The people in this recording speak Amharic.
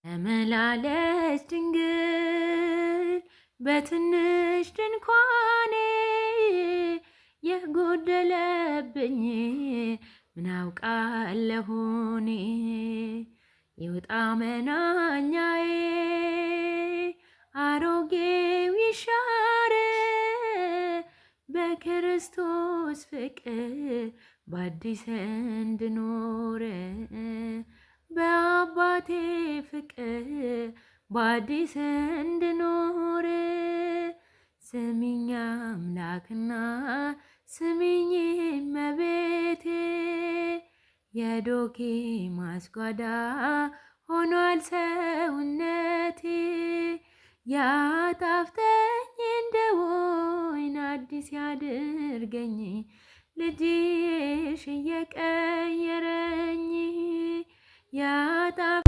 ተመላለስ ድንግል በትንሽ ድንኳኔ የጎደለብኝ ምን አውቃለሁ እኔ ይውጣ መናኛዬ አሮጌው ይሻር በክርስቶስ ፍቅር በአዲስ እንድኖር በአባቴ ፍቅር በአዲስ እንድኖር ስሚኝ አምላክና ስሚኝ እመቤቴ የዶኬ ማስጓዳ ሆኗል ሰውነቴ ያጣፍጠኝ እንደ ወይን አዲስ ያድርገኝ ልጅሽ እየቀየረኝ ያጣፍጠኝ